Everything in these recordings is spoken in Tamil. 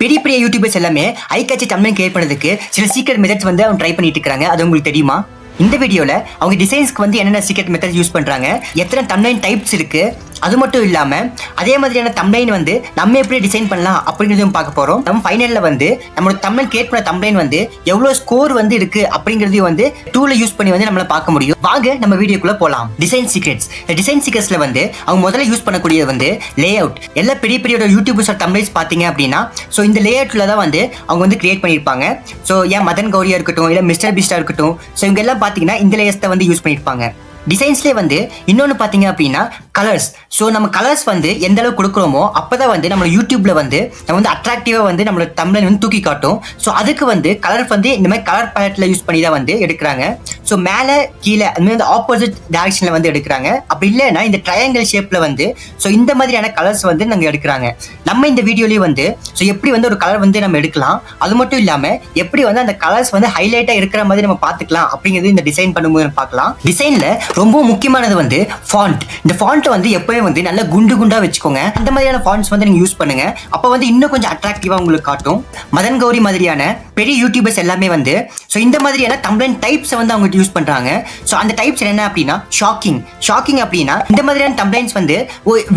பெரிய பெரிய யூடியூபர்ஸ் எல்லாமே ஐ கேட்சி தம்ப்நெயில் கிரியேட் பண்ணதுக்கு சில சீக்ரெட் மெத்தட்ஸ் வந்து அவங்க ட்ரை பண்ணிட்டு இருக்காங்க. அது உங்களுக்கு தெரியுமா? இந்த வீடியோல அவங்க டிசைன்ஸ்க்கு வந்து என்னென்ன சீக்ரெட் மெத்தட் யூஸ் பண்றாங்க, எத்தனை தம்ப்நெயில் டைப்ஸ் இருக்கு, அது மட்டும் இல்லாம அதே மாதிரியான தம்ப்நெயில் வந்து நம்ம எப்படி டிசைன் பண்ணலாம் அப்படிங்கிறதையும் பார்க்க போறோம். நம்ம ஃபைனல்ல வந்து நம்மளோட தம்ப்நெயில் கிரியேட் பண்ண தம்ப்நெயில் வந்து எவ்வளவு ஸ்கோர் வந்து இருக்கு அப்படிங்கிறதையும் வந்து டூலை யூஸ் பண்ணி வந்து நம்மள பார்க்க முடியும். வாங்க நம்ம வீடியோக்குள்ள போலாம். Design secrets. டிசைன் சீக்ரெட்ஸ்ல வந்து அவங்க முதல்ல யூஸ் பண்ணக்கூடியது வந்து லே அவுட். எல்லா பெரிய பெரிய யூடியூபர்ஸ் தம்ப்நெயில்ஸ் பாத்தீங்க அப்படின்னா ஸோ இந்த லே அவுட்ல தான் வந்து அவங்க வந்து கிரியேட் பண்ணியிருப்பாங்க. ஸோ ஏன் மதன் கௌரியா இருக்கட்டும், இல்லை மிஸ்டர் பீஸ்டா இருக்கட்டும், ஸோ இவங்க எல்லாம் பார்த்தீங்கன்னா இந்த லேயர்ஸ் தான் வந்து யூஸ் பண்ணியிருப்பாங்க. டிசைன்ஸ்லேயே வந்து இன்னொன்று பார்த்தீங்க அப்படின்னா கலர்ஸ். ஸோ நம்ம கலர்ஸ் வந்து எந்த அளவுக்கு கொடுக்குறோமோ அப்போதான் வந்து நம்ம யூடியூப்ல வந்து நம்ம வந்து அட்ராக்டிவாக வந்து நம்மளோட தம்ப்நெயில் வந்து தூக்கி காட்டும். ஸோ அதுக்கு வந்து கலர் வந்து இந்த மாதிரி கலர் பேலட்ல யூஸ் பண்ணி தான் வந்து எடுக்கிறாங்க. ஸோ மேலே கீழே அந்த மாதிரி ஆப்போசிட் டைரக்ஷனில் வந்து எடுக்கிறாங்க. அப்படி இல்லைன்னா இந்த ட்ரையாங்கிள் ஷேப்பில் வந்து ஸோ இந்த மாதிரியான கலர்ஸ் வந்து நாங்கள் எடுக்கிறாங்க. நம்ம இந்த வீடியோலேயே வந்து ஸோ எப்படி வந்து ஒரு கலர் வந்து நம்ம எடுக்கலாம், அது மட்டும் இல்லாமல் எப்படி வந்து அந்த கலர்ஸ் வந்து ஹைலைட்டாக இருக்கிற மாதிரி நம்ம பார்த்துக்கலாம் அப்படிங்கிறது இந்த டிசைன் பண்ணும்போது பார்க்கலாம். டிசைனில் ரொம்ப முக்கியமானது வந்து ஃபாண்ட். இந்த ஃபாண்ட் வந்து எப்பவுமே வந்து நல்ல குண்டு குண்டா வச்சுக்கோங்க. அந்த மாதிரியான ஃபாண்ட்ஸ் வந்து நீங்க யூஸ் பண்ணுங்க. அப்ப வந்து இன்னும் கொஞ்சம் அட்ராக்டிவா உங்களுக்கு காட்டும். மதன் கௌரி மாதிரியான பெரிய யூடியூபர்ஸ் எல்லாமே வந்து ஸோ இந்த மாதிரியான தம்ப்நெயில் டைப்ஸ் வந்து அவங்க யூஸ் பண்றாங்க. ஸோ அந்த டைப்ஸ் என்ன அப்படின்னா ஷாக்கிங் அப்படின்னா இந்த மாதிரியான தம்ப்நெயில்ஸ் வந்து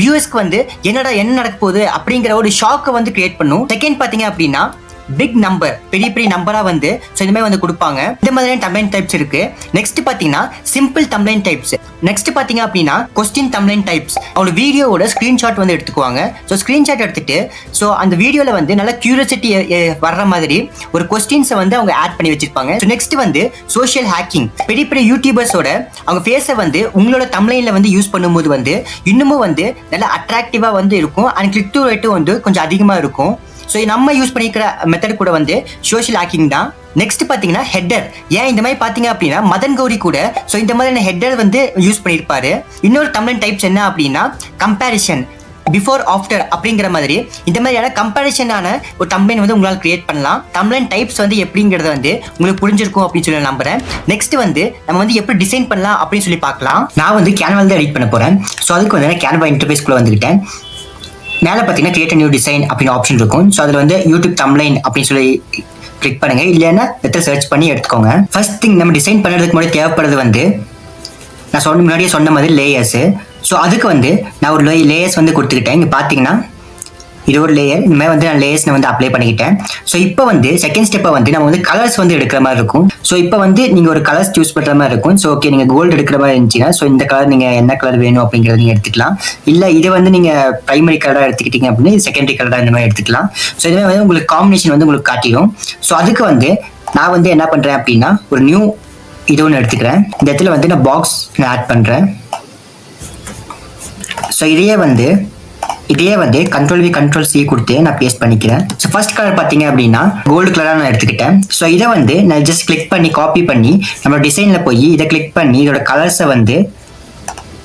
வியூவர்ஸ்க்கு வந்து என்ன நடக்க போகுது அப்படிங்கிற ஒரு ஷாக்கை வந்து கிரியேட் பண்ணும். செகண்ட் பாத்தீங்க அப்படின்னா பிக் நம்பர், பெரிய பெரிய நம்பரா வந்து ஸோ இந்த மாதிரி வந்து கொடுப்பாங்க. இந்த மாதிரியான தம்ப்நெயில் டைப்ஸ் இருக்கு. நெக்ஸ்ட் பாத்தீங்கன்னா சிம்பிள் தம்ப்நெயில் டைப்ஸ். நெக்ஸ்ட் பாத்தீங்க அப்படின்னா கொஸ்டின் தம்ப்நெயில் டைப்ஸ். அவங்க வீடியோவோட ஸ்கிரீன்ஷாட் வந்து எடுத்துக்குவாங்க. ஸோ ஸ்கிரீன்ஷாட் எடுத்துட்டு ஸோ அந்த வீடியோல வந்து நல்ல கியூரியாசிட்டி வர்ற மாதிரி ஒரு கொஸ்டின்ஸை வந்து அவங்க ஆட் பண்ணி வச்சிருப்பாங்க. ஸோ நெக்ஸ்ட் வந்து சோஷியல் ஹேக்கிங். பெரிய பெரிய யூடியூபர்ஸோட அவங்க ஃபேஸை வந்து உங்களோட தம்ப்நெயில்ல வந்து யூஸ் பண்ணும்போது வந்து இன்னமும் வந்து நல்ல அட்ராக்டிவா வந்து இருக்கும். அண்ட் கிளிக் டு ரேட்டும் வந்து கொஞ்சம் அதிகமாக இருக்கும். ஸோ நம்ம யூஸ் பண்ணிக்கிற மெத்தட் கூட வந்து சோஷியல் ஹேக்கிங் தான். நெக்ஸ்ட் பார்த்தீங்கன்னா ஹெட்டர். ஏன் இந்த மாதிரி பார்த்தீங்க அப்படின்னா மதன் கௌரி கூட ஸோ இந்த மாதிரியான ஹெட்டர் வந்து யூஸ் பண்ணியிருப்பாரு. இன்னொரு தம்ப்நெயில் டைப்ஸ் என்ன அப்படின்னா கம்பேரிஷன், பிஃபோர் ஆஃப்டர் அப்படிங்கிற மாதிரி இந்த மாதிரியான கம்பேரிஷனான ஒரு தம்ப்நெயில் வந்து உங்களால் கிரியேட் பண்ணலாம். தம்ப்நெயில் டைப்ஸ் வந்து எப்படிங்கிறத வந்து உங்களுக்கு புரிஞ்சிருக்கும் அப்படின்னு சொல்லி நம்புறேன். நெக்ஸ்ட் வந்து நம்ம வந்து எப்படி டிசைன் பண்ணலாம் அப்படின்னு சொல்லி பார்க்கலாம். நான் வந்து கேன்வால தான் எடிட் பண்ண போறேன். ஸோ அதுக்கு வந்து கேன்வா இன்டர்ஃபேஸ்க்குள்ள வந்துக்கிட்டேன். மேலே பார்த்தீங்கன்னா கிரியேட் நியூ டிசைன் அப்படின்னு ஆப்ஷன் இருக்கும். ஸோ அதில் வந்து யூடியூப் தம்ப்நெயில் அப்படின்னு சொல்லி கிளிக் பண்ணுங்க. இல்லைன்னா லெட்டர் சர்ச் பண்ணி எடுத்துக்கோங்க. ஃபர்ஸ்ட் திங் நம்ம டிசைன் பண்ணுறதுக்கு முன்னாடி தேவைப்படுறது வந்து நான் முன்னாடியே சொன்ன மாதிரி லேயர்ஸு. ஸோ அதுக்கு வந்து நான் ஒரு லேயர்ஸ் வந்து கொடுத்துக்கிட்டேன். இங்கே பார்த்தீங்கன்னா இது ஒரு லேயர். இந்த மாதிரி வந்து நான் லேயர்ஸ் வந்து அப்ளை பண்ணிக்கிட்டேன். ஸோ இப்போ வந்து செகண்ட் ஸ்டெப்பை வந்து நம்ம வந்து கலர்ஸ் வந்து எடுக்கிற மாதிரி இருக்கும். ஸோ இப்போ வந்து நீங்கள் ஒரு கலர்ஸ் சூஸ் பண்ணுற மாதிரி இருக்கும். ஸோ ஓகே, நீங்கள் கோல்டு எடுக்கிற மாதிரி இருந்துச்சுன்னா ஸோ இந்த கலர் நீங்கள் என்ன கலர் வேணும் அப்படிங்கிறத நீங்கள் எடுத்துக்கலாம். இல்லை இது வந்து நீங்கள் ப்ரைமரி கலராக எடுத்துக்கிட்டீங்க அப்படின்னா இது செகண்டரி கலராக இந்த மாதிரி எடுத்துக்கலாம். ஸோ இதுமாதிரி வந்து உங்களுக்கு காம்பினேஷன் வந்து உங்களுக்கு காட்டிடும். ஸோ அதுக்கு வந்து நான் வந்து என்ன பண்ணுறேன் அப்படின்னா ஒரு நியூ இது ஒன்று எடுத்துக்கிறேன். இந்த இடத்துல வந்து நான் பாக்ஸ் ஆட் பண்ணுறேன். ஸோ இதையே வந்து கண்ட்ரோல் சி கொடுத்து நான் பேஸ்ட் பண்ணிக்கிறேன். ஸோ ஃபர்ஸ்ட் கலர் பார்த்தீங்க அப்படின்னா கோல்டு கலராக நான் எடுத்துக்கிட்டேன். ஸோ இதை வந்து நான் ஜஸ்ட் கிளிக் பண்ணி காப்பி பண்ணி நம்ம டிசைனில் போய் இதை கிளிக் பண்ணி இதோட கலர்ஸை வந்து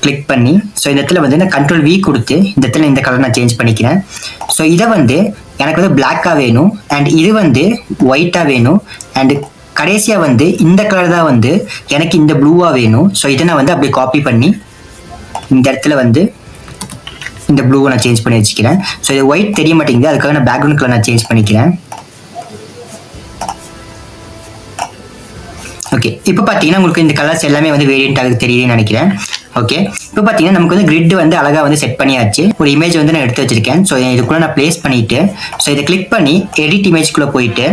கிளிக் பண்ணி ஸோ இந்த இடத்துல வந்து நான் கண்ட்ரோல் வி கொடுத்து இந்த இடத்துல இந்த கலர் நான் சேஞ்ச் பண்ணிக்கிறேன். ஸோ இதை வந்து எனக்கு வந்து பிளாக்காக வேணும் அண்ட் இது வந்து ஒயிட்டாக வேணும் அண்ட் கடைசியாக வந்து இந்த கலர் தான் வந்து எனக்கு இந்த ப்ளூவாக வேணும். ஸோ இதை நான் வந்து அப்படியே காப்பி பண்ணி இந்த இடத்துல வந்து இந்த ப்ளூவை நான் சேஞ்ச் பண்ணி வச்சுக்கிறேன். ஸோ இது ஒயிட் தெரிய மாட்டேங்குது, அதுக்காக நான் பேக்ரவுண்ட் கலர் நான் சேஞ்ச் பண்ணிக்கிறேன். ஓகே, இப்போ பார்த்தீங்கன்னா உங்களுக்கு இந்த கலர்ஸ் எல்லாமே வந்து வேரியன்ட் ஆகுது தெரியுதுன்னு நினைக்கிறேன். ஓகே, இப்போ பார்த்தீங்கன்னா நமக்கு வந்து கிரிட் வந்து அழகாக வந்து செட் பண்ணியாச்சு. ஒரு இமேஜ் வந்து நான் எடுத்து வச்சிருக்கேன். ஸோ இதுக்குள்ள நான் பிளேஸ் பண்ணிட்டு ஸோ இதை கிளிக் பண்ணி எடிட் இமேஜ்குள்ளே போயிட்டு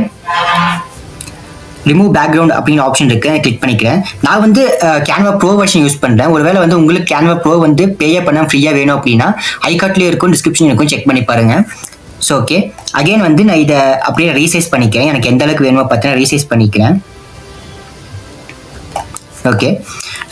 ரிமூவ் பேக்ரவுண்ட் அப்படின்னு ஆப்ஷன் இருக்கு, நான் கிளிக் பண்ணிக்கிறேன். நான் வந்து கேன்வா ப்ரோ வெர்ஷன் யூஸ் பண்ணுறேன். ஒருவேளை வந்து உங்களுக்கு கேன்வா ப்ரோ வந்து பேயே பண்ண ஃப்ரீயாக வேணும் அப்படின்னா ஐகார்ட்லேயே இருக்கும், டிஸ்கிரிப்ஷன் இருக்கும், செக் பண்ணி பாருங்க. ஸோ ஓகே, அகைன் வந்து நான் இதை அப்படியே ரீசைஸ் பண்ணிக்கிறேன். எனக்கு எந்த அளவுக்கு வேணுமோ பார்த்தீங்கன்னா ரீசைஸ் பண்ணிக்கிறேன். ஓகே,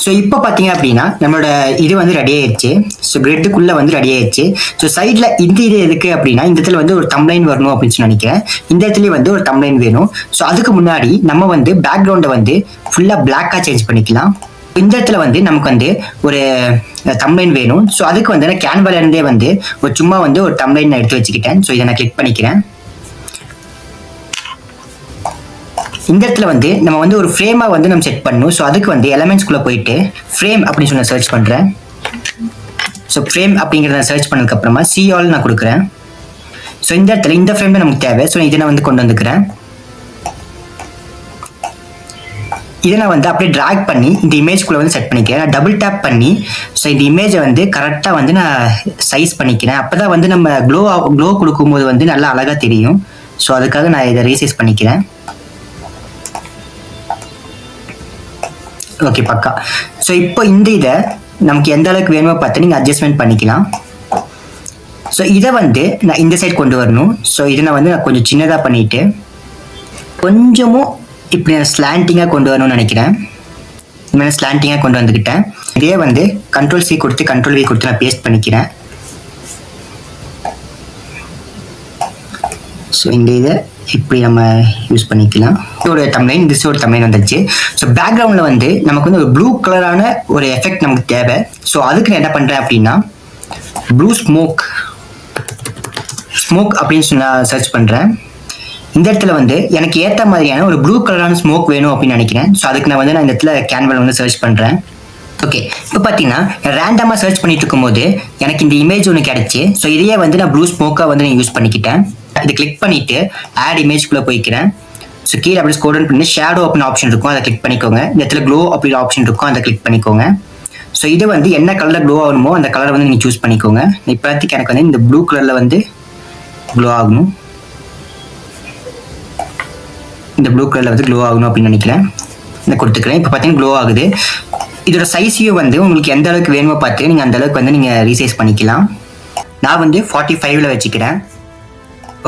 ஸோ இப்போ பார்த்தீங்க அப்படின்னா நம்மளோட இது வந்து ரெடி ஆயிடுச்சு. ஸோ கிரிட்டுக்குள்ளே வந்து ரெடி ஆயிடுச்சு. ஸோ சைடில் இந்த இது எதுக்கு அப்படின்னா இந்த இடத்துல வந்து ஒரு தம்ப்நெயில் வரணும் அப்படின்னு சொல்லி நினைக்கிறேன். இந்த இடத்துலேயே வந்து ஒரு தம்ப்நெயில் வேணும். ஸோ அதுக்கு முன்னாடி நம்ம வந்து பேக்ரவுண்டை வந்து ஃபுல்லாக பிளாக்காக சேஞ்ச் பண்ணிக்கலாம். இந்த இடத்துல வந்து நமக்கு வந்து ஒரு தம்ப்நெயில் வேணும். ஸோ அதுக்கு வந்து நான் கேன்வால இருந்தே வந்து ஒரு சும்மா வந்து ஒரு தம்ப்நெயில் நான் எடுத்து வச்சுக்கிட்டேன். ஸோ இதை நான் கிளிக் பண்ணிக்கிறேன். இந்த இடத்துல வந்து நம்ம வந்து ஒரு ஃப்ரேமாக வந்து நம்ம செட் பண்ணணும். ஸோ அதுக்கு வந்து எலமெண்ட்ஸ்குள்ளே போயிட்டு ஃப்ரேம் அப்படின்னு சொல்லி சர்ச் பண்ணுறேன். ஸோ ஃப்ரேம் அப்படிங்கிறத சர்ச் பண்ணதுக்கப்புறமா சி ஆல் நான் கொடுக்குறேன். ஸோ இந்த இடத்துல இந்த ஃப்ரேம் தான் நமக்கு தேவை. ஸோ இதை நான் வந்து கொண்டு வந்துக்கிறேன். இதை நான் வந்து அப்படியே ட்ராக் பண்ணி இந்த இமேஜ்குள்ளே வந்து செட் பண்ணிக்கிறேன். நான் டபுள் டேப் பண்ணி ஸோ இந்த இமேஜை வந்து கரெக்டாக வந்து நான் சைஸ் பண்ணிக்கிறேன். அப்போ தான் வந்து நம்ம க்ளோ கொடுக்கும்போது வந்து நல்லா அழகாக தெரியும். ஸோ அதுக்காக நான் இதை ரீசைஸ் பண்ணிக்கிறேன். ஓகே, பக்கா. ஸோ இப்போ இந்த இதை நமக்கு எந்த அளவுக்கு வேணுமோ பார்த்து நீங்கள் அட்ஜஸ்ட்மெண்ட் பண்ணிக்கலாம். ஸோ இதை வந்து நான் இந்த சைட் கொண்டு வரணும். ஸோ இதை நான் வந்து நான் கொஞ்சம் சின்னதாக பண்ணிவிட்டு கொஞ்சமும் இப்படி நான் ஸ்லாண்டிங்காக கொண்டு வரணும்னு நினைக்கிறேன். நான் ஸ்லாண்டிங்காக கொண்டு வந்துக்கிட்டேன். இதே வந்து கண்ட்ரோல் சி கொடுத்து கண்ட்ரோல் வி கொடுத்து நான் பேஸ்ட் பண்ணிக்கிறேன். ஸோ இந்த இதை இப்படி நம்ம யூஸ் பண்ணிக்கலாம். இதோட தம்ப்லைன், திஸ் ஒரு தம்ப்லைன் வந்துச்சு. ஸோ பேக்ரவுண்டில் வந்து நமக்கு வந்து ஒரு ப்ளூ கலரான ஒரு எஃபெக்ட் நமக்கு தேவை. ஸோ அதுக்கு நான் என்ன பண்ணுறேன் அப்படின்னா ப்ளூ ஸ்மோக் அப்படின்னு சொன்ன சர்ச் பண்ணுறேன். இந்த இடத்துல வந்து எனக்கு ஏற்ற மாதிரியான ஒரு ப்ளூ கலரான ஸ்மோக் வேணும் அப்படின்னு நினைக்கிறேன். ஸோ அதுக்கு நான் இந்த இடத்துல கேன்வால வந்து சர்ச் பண்ணுறேன். ஓகே, இப்போ பார்த்தீங்கன்னா ரேண்டமாக சர்ச் பண்ணிட்டு இருக்கும்போது எனக்கு இந்த இமேஜ் ஒன்று கிடச்சி. ஸோ இதையே வந்து நான் ப்ளூ ஸ்மோக்காக வந்து நான் யூஸ் பண்ணிக்கிட்டேன். இதை கிளிக் பண்ணிவிட்டு ஆட் இமேஜ்குள்ளே போய்க்கிறேன். ஸோ கீழே அப்படி ஸ்க்ரோல் டவுன் பண்ணி ஷேடோ அப்படின்னு ஆப்ஷன் இருக்கும், அதை கிளிக் பண்ணிக்கோங்க. இந்த இடத்துல க்ளோ அப்படின்னு ஆப்ஷன் இருக்கும், அதை கிளிக் பண்ணிக்கோங்க. ஸோ இது வந்து என்ன கலரில் க்ளோ ஆகணுமோ அந்த கலரை வந்து நீங்கள் சூஸ் பண்ணிக்கோங்க. இப்போதைக்கு எனக்கு வந்து இந்த ப்ளூ கலரில் வந்து க்ளோ ஆகணும். இந்த ப்ளூ கலரில் வந்து க்ளோ ஆகணும் அப்படின்னு நினைக்கிறேன். இதை கொடுத்துக்கிறேன். இப்போ பார்த்தீங்கன்னா க்ளோ ஆகுது. இதோட சைஸையும் வந்து உங்களுக்கு எந்த அளவுக்கு வேணுமோ பார்த்து நீங்கள் அந்த அளவுக்கு வந்து நீங்கள் ரீசைஸ் பண்ணிக்கலாம். நான் வந்து 45ல் வச்சுக்கிறேன்.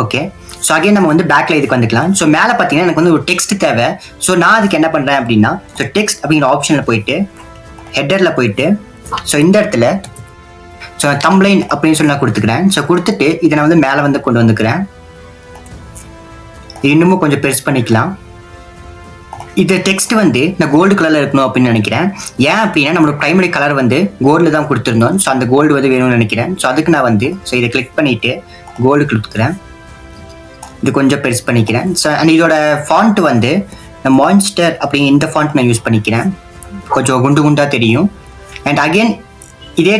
ஓகே, ஸோ அகைன் நம்ம வந்து பேக்கில் இதுக்கு வந்துக்கலாம். ஸோ மேலே பார்த்தீங்கன்னா எனக்கு வந்து ஒரு டெக்ஸ்ட் தேவை. ஸோ நான் அதுக்கு என்ன பண்ணுறேன் அப்படின்னா ஸோ டெக்ஸ்ட் அப்படிங்கிற ஆப்ஷனில் போயிட்டு ஹெட்டரில் போயிட்டு ஸோ இந்த இடத்துல ஸோ தம்ப்லைன் அப்படின்னு சொல்லி நான் கொடுத்துக்கிறேன். ஸோ கொடுத்துட்டு இதை நான் வந்து மேலே வந்து கொண்டு வந்துக்கிறேன். இன்னமும் கொஞ்சம் பெருசு பண்ணிக்கலாம். இது டெக்ஸ்ட் வந்து நான் கோல்டு கலரில் இருக்கணும் அப்படின்னு நினைக்கிறேன். ஏன் அப்படின்னா நம்மளோட ப்ரைமரி கலர் வந்து கோல்டில் தான் கொடுத்துருந்தோம். ஸோ அந்த கோல்டு வந்து வேணும்னு நினைக்கிறேன். ஸோ அதுக்கு நான் வந்து ஸோ இதை கிளிக் பண்ணிவிட்டு கோல்டு கொடுத்துக்கிறேன். இது கொஞ்சம் பெருசு பண்ணிக்கிறேன். ஸோ அண்ட் இதோட ஃபாண்ட் வந்து நான் மான்ஸ்டர் அப்படிங்கிற இந்த ஃபாண்ட் நான் யூஸ் பண்ணிக்கிறேன். கொஞ்சம் குண்டு குண்டாக தெரியும். அண்ட் அகெயின் இதே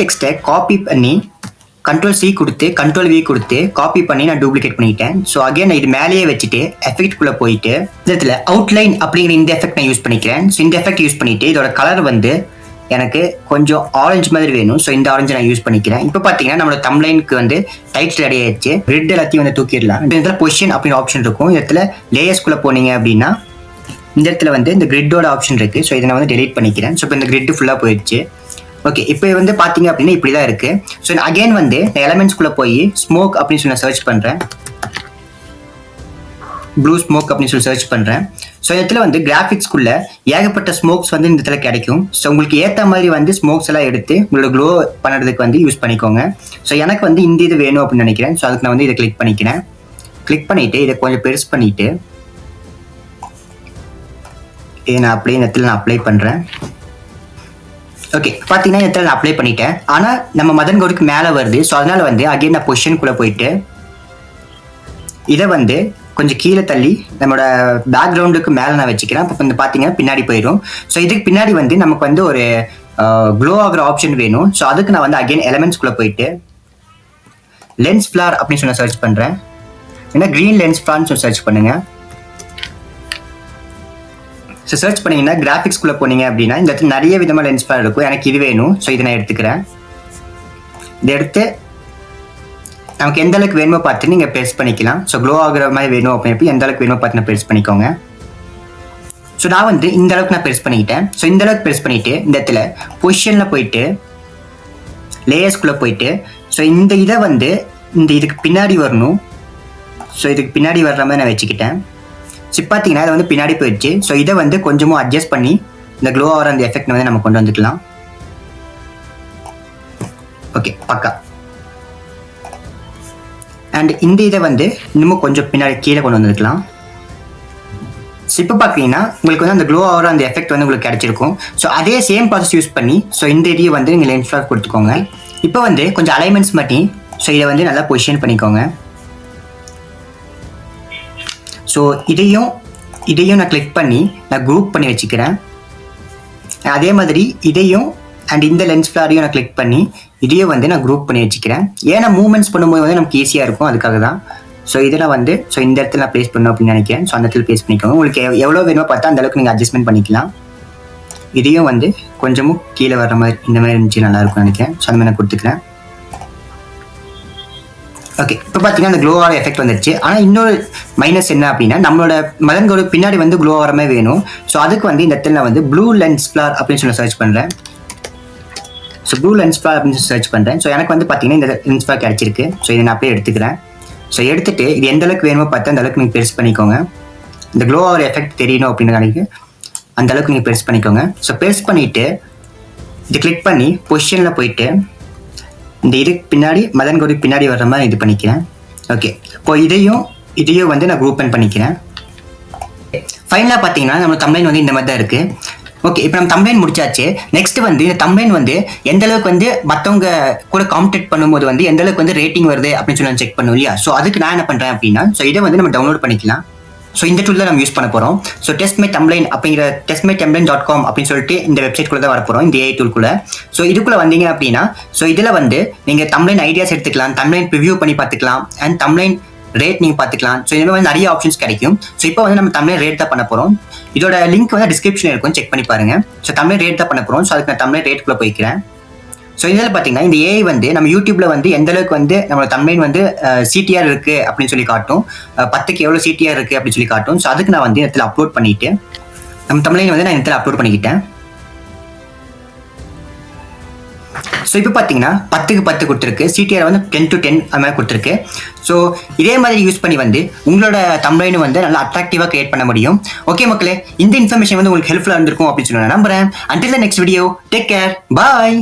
டெக்ஸ்ட்டை காப்பி பண்ணி கண்ட்ரோல் சி கொடுத்து கண்ட்ரோல் வி கொடுத்து காப்பி பண்ணி நான் டூப்ளிகேட் பண்ணிட்டேன். ஸோ அகைன் நான் இது மேலேயே வச்சுட்டு எஃபெக்ட்குள்ளே போயிட்டு இதில் அவுட்லைன் அப்படிங்கிற இந்த எஃபெக்ட் நான் யூஸ் பண்ணிக்கிறேன். ஸோ இந்த எஃபெக்ட் யூஸ் பண்ணிவிட்டு இதோட கலர் வந்து எனக்கு கொஞ்சம் ஆரஞ்சு மாதிரி வேணும். ஸோ இந்த ஆரஞ்சு நான் யூஸ் பண்ணிக்கிறேன். இப்போ பார்த்தீங்கன்னா நம்மளோட தம்ப்லைனுக்கு வந்து டைட்டில் ரெடி ஆயிடுச்சு. ரெட் எல்லாத்தையும் வந்து தூக்கிடலாம். இந்த இடத்துல பொசிஷன் அப்படின்னு ஆப்ஷன் இருக்கும். இந்த இடத்துல லேயர்ஸ்குள்ளே போனீங்க அப்படின்னா இந்த இடத்துல வந்து இந்த கிரிட்டோட ஆப்ஷன் இருக்குது. ஸோ இதை நான் வந்து டெலீட் பண்ணிக்கிறேன். ஸோ இப்போ இந்த கிரிட் ஃபுல்லாக போயிடுச்சு. ஓகே, இப்போ வந்து பார்த்தீங்க அப்படின்னா இப்படி தான் இருக்குது. ஸோ அகைன் வந்து நான் எலமெண்ட்ஸ்குள்ளே போய் ஸ்மோக் அப்படின்னு சொல்லி சர்ச் பண்ணுறேன். ப்ளூ ஸ்மோக் அப்படின்னு சொல்லி சர்ச் பண்ணுறேன். ஸோ இடத்துல வந்து கிராஃபிக்ஸ்குள்ளே ஏகப்பட்ட ஸ்மோக்ஸ் வந்து இந்த இடத்துல கிடைக்கும். ஸோ உங்களுக்கு ஏற்ற மாதிரி வந்து ஸ்மோக்ஸ் எல்லாம் எடுத்து உங்களோட க்ளோ பண்ணுறதுக்கு வந்து யூஸ் பண்ணிக்கோங்க. ஸோ எனக்கு வந்து இந்த இது வேணும் அப்படின்னு நினைக்கிறேன். ஸோ அதுக்கு நான் வந்து இதை கிளிக் பண்ணிக்கிறேன். கிளிக் பண்ணிவிட்டு இதை கொஞ்சம் பெருசு பண்ணிவிட்டு இதை நான் அப்படியே இந்த இடத்துல நான் அப்ளை பண்ணுறேன். ஓகே, பார்த்தீங்கன்னா இந்த இடத்துல நான் அப்ளை பண்ணிட்டேன். ஆனால் நம்ம மதன் கோடுக்கு மேலே வருது. ஸோ அதனால் வந்து அகைன் நான் பொசிஷனுக்குள்ளே போயிட்டு இதை வந்து கொஞ்சம் கீழே தள்ளி நம்மளோட பேக்ரவுண்டுக்கு மேலே நான் வச்சுக்கிறேன். அப்போ வந்து பார்த்தீங்கன்னா பின்னாடி போயிடும். ஸோ இதுக்கு பின்னாடி வந்து நமக்கு வந்து ஒரு க்ளோ ஆகிற ஆப்ஷன் வேணும். ஸோ அதுக்கு நான் வந்து அகைன் எலமெண்ட்ஸ்குள்ளே போயிட்டு லென்ஸ் ஃப்ளார் அப்படின்னு சொல்லி சர்ச் பண்ணுறேன். ஏன்னா க்ரீன் லென்ஸ் ஃப்ளார்னு சொல்லி சர்ச் பண்ணுங்கள். ஸோ சர்ச் பண்ணிங்கன்னா கிராஃபிக்ஸ்குள்ளே போனீங்க அப்படின்னா இந்த இடத்துல நிறைய விதமாக லென்ஸ் ஃப்ளார் இருக்கும். எனக்கு இது வேணும். ஸோ இதை நான் எடுத்துக்கிறேன். இதை எடுத்து நமக்கு எந்த அளவுக்கு வேணுமோ பார்த்து நீங்கள் பெருசு பண்ணிக்கலாம். ஸோ க்ளோ ஆகிற மாதிரி வேணும் அப்படின்னு எந்த அளவுக்கு வேணுமோ பார்த்து நான் பெருசு பண்ணிக்கோங்க. ஸோ நான் வந்து இந்த அளவுக்கு நான் பெருசு பண்ணிக்கிட்டேன். ஸோ இந்த அளவுக்கு பெருசு பண்ணிவிட்டு இந்த இடத்துல பொசிஷனில் போயிட்டு லேயர்ஸ்குள்ளே போயிட்டு ஸோ இந்த இதை வந்து இந்த இதுக்கு பின்னாடி வரணும். ஸோ இதுக்கு பின்னாடி வர்ற மாதிரி நான் வச்சுக்கிட்டேன். ஸோ பார்த்தீங்கன்னா இதை வந்து பின்னாடி போயிடுச்சு. ஸோ இதை வந்து கொஞ்சமும் அட்ஜஸ்ட் பண்ணி இந்த க்ளோ ஆகிற அந்த எஃபெக்ட் வந்து நம்ம கொண்டு வந்துக்கலாம். ஓகே, பக்கா. அண்ட் இந்த இதை வந்து இன்னமும் கொஞ்சம் பின்னாடி கீழே கொண்டு வந்துருக்கலாம். ஸோ இப்போ பார்த்தீங்கன்னா உங்களுக்கு வந்து அந்த க்ளோ ஆகிற அந்த எஃபெக்ட் வந்து உங்களுக்கு கிடைச்சிருக்கும். ஸோ அதே சேம் ப்ராசஸ் யூஸ் பண்ணி ஸோ இந்த இதையை வந்து நீங்கள் லென்ஸ் ஃப்ளார் கொடுத்துக்கோங்க. இப்போ வந்து கொஞ்சம் அலைன்மெண்ட்ஸ் மாட்டி ஸோ இதை வந்து நல்லா பொசிஷன் பண்ணிக்கோங்க. ஸோ இதையும் நான் கிளிக் பண்ணி நான் குரூப் பண்ணி வச்சுக்கிறேன். அதே மாதிரி இதையும் அண்ட் இந்த லென்ஸ் ஃப்ளாரையும் நான் கிளிக் பண்ணி இதையும் வந்து நான் குரூப் பண்ணி வச்சுக்கிறேன். ஏன்னா மூவ்மெண்ட்ஸ் பண்ணும்போது வந்து நமக்கு ஈஸியாக இருக்கும், அதுக்காக தான். ஸோ இதில் வந்து ஸோ இந்த இடத்துல நான் ப்ளேஸ் பண்ணணும் அப்படின்னு நினைக்கிறேன். ஸோ அந்த இடத்துல ப்ளேஸ் பண்ணிக்கோங்க. உங்களுக்கு எவ்வளோ வேணுமோ பார்த்தா அந்த அளவுக்கு நீங்கள் அட்ஜஸ்ட்மெண்ட் பண்ணிக்கலாம். இதையும் வந்து கொஞ்சமும் கீழே வர்ற மாதிரி இந்த மாதிரி இருந்துச்சு நல்லாயிருக்கும்னு நினைக்கிறேன். ஸோ அந்த மாதிரி நான் கொடுத்துக்கிறேன். ஓகே, இப்போ பார்த்தீங்கன்னா அந்த க்ளோ ஆகிற எஃபெக்ட் வந்துருச்சு. ஆனால் இன்னொரு மைனஸ் என்ன அப்படின்னா நம்மளோட மதன்கோடு பின்னாடி வந்து க்ளோ ஆகிற மாதிரி வேணும். ஸோ அதுக்கு வந்து இந்த இடத்துல நான் வந்து ப்ளூ லென்ஸ் ஃப்ளார் அப்படின்னு சொல்லி சர்ச் பண்ணுறேன். ஸோ ப்ளூ லென்ஸ் ஃப்ளார் அப்படின்னு சொல்லி சர்ச் பண்ணுறேன். ஸோ எனக்கு வந்து பார்த்தீங்கன்னா இந்த லென்ஸ் ஃப்ளார் கிடச்சிருக்கு. ஸோ இதை நான் அப்படியே எடுத்துக்கிறேன். ஸோ எடுத்துட்டு இது எந்த அளவுக்கு வேணுமோ பார்த்து அந்த அளவுக்கு நீங்கள் பெருசு பண்ணிக்கோங்க. இந்த க்ளோ ஆகிற எஃபெக்ட் தெரியணும் அப்படின்னு நினைக்கு அந்த அளவுக்கு நீங்கள் பெருசு பண்ணிக்கோங்க. ஸோ பெருசு பண்ணிவிட்டு இது கிளிக் பண்ணி பொசிஷனில் போயிட்டு இந்த இதுக்கு பின்னாடி மதன்கோடி பின்னாடி வர்ற மாதிரி இது பண்ணிக்கிறேன். ஓகே, இப்போ இதையும் வந்து நான் குரூப் பண்ணிக்கிறேன். ஃபைனலாக பார்த்தீங்கன்னா நம்ம தம்ப்லைன் வந்து இந்த மாதிரி தான் இருக்குது. ஓகே, இப்போ நம்ம தம்ப்லைன் முடிச்சாச்சு. நெக்ஸ்ட் வந்து இந்த தம்ப்லைன் வந்து எந்த அளவுக்கு வந்து மற்றவங்க கூட காம்படேட் பண்ணும்போது வந்து எந்த அளவுக்கு வந்து ரேட்டிங் வருது அப்படின்னு சொல்லி செக் பண்ணுவோம் இல்லையா? ஸோ அதுக்கு நான் என்ன பண்ணுறேன் அப்படின்னா, ஸோ இதை வந்து நம்ம டவுன்லோட் பண்ணிக்கலாம். ஸோ இந்த டூல் தான் நம்ம யூஸ் பண்ண போகிறோம். ஸோ testmythumbnail அப்படிங்கிற testmythumbnail.com அப்படின்னு சொல்லிட்டு இந்த வெப்சைட்குள்ளே தான் வரப்போகிறோம், இந்த AI டூல்குள்ளே. ஸோ இதுக்குள்ளே வந்தீங்க அப்படின்னா ஸோ இதில் வந்து நீங்கள் தம்ப்லைன் ஐடியாஸ் எடுத்துக்கலாம், தம்ப்லைன் ப்ரிவ்யூ பண்ணி பார்த்துக்கலாம், அண்ட் தம்ப்லைன் ரேட் நீங்கள் பார்த்துக்கலாம். ஸோ இந்த மாதிரி நிறைய ஆப்ஷன்ஸ் கிடைக்கும். ஸோ இப்போ வந்து நம்ம தம்ப்லைன் ரேட் தான் பண்ண போகிறோம். இதோட லிங்க் வந்து டிஸ்கிரிப்ஷன் இருக்கும், செக் பண்ணி பாருங்கள். ஸோ தம்ப்லைன் ரேட் தான் பண்ண போகிறோம். ஸோ அதுக்கு நான் தம்ப்லைன் ரேட்டுக்குள்ளே போய்க்கிறேன். ஸோ இதில் பார்த்தீங்கன்னா இந்த AI வந்து நம்ம யூடியூப்ல வந்து எந்த அளவுக்கு வந்து நம்மளோட தம்ப்லைன் வந்து CTR இருக்கு அப்படின்னு சொல்லி காட்டும், 10க்கு எவ்வளோ CTR இருக்கு அப்படின்னு சொல்லி காட்டும். ஸோ அதுக்கு நான் வந்து இடத்துல அப்லோட் பண்ணிட்டு நம்ம தம்ப்லைன் வந்து நான் இடத்துல அப்லோட் பண்ணிக்கிட்டேன். ஸோ இப்போ பார்த்தீங்கன்னா 10க்கு 10 கொடுத்துருக்கு, CTR வந்து 10 to 10 அது மாதிரி கொடுத்துருக்கு. ஸோ இதே மாதிரி யூஸ் பண்ணி வந்து உங்களோட தம்ப்லைன் வந்து நல்லா அட்ராக்டிவாக கிரியேட் பண்ண முடியும். ஓகே மக்களே, இந்த இன்ஃபர்மேஷன் வந்து உங்களுக்கு ஹெல்ப்ஃபுல்லாக இருந்திருக்கும் அப்படின்னு சொல்லி நான் நம்புறேன். Until the next video, take care, bye.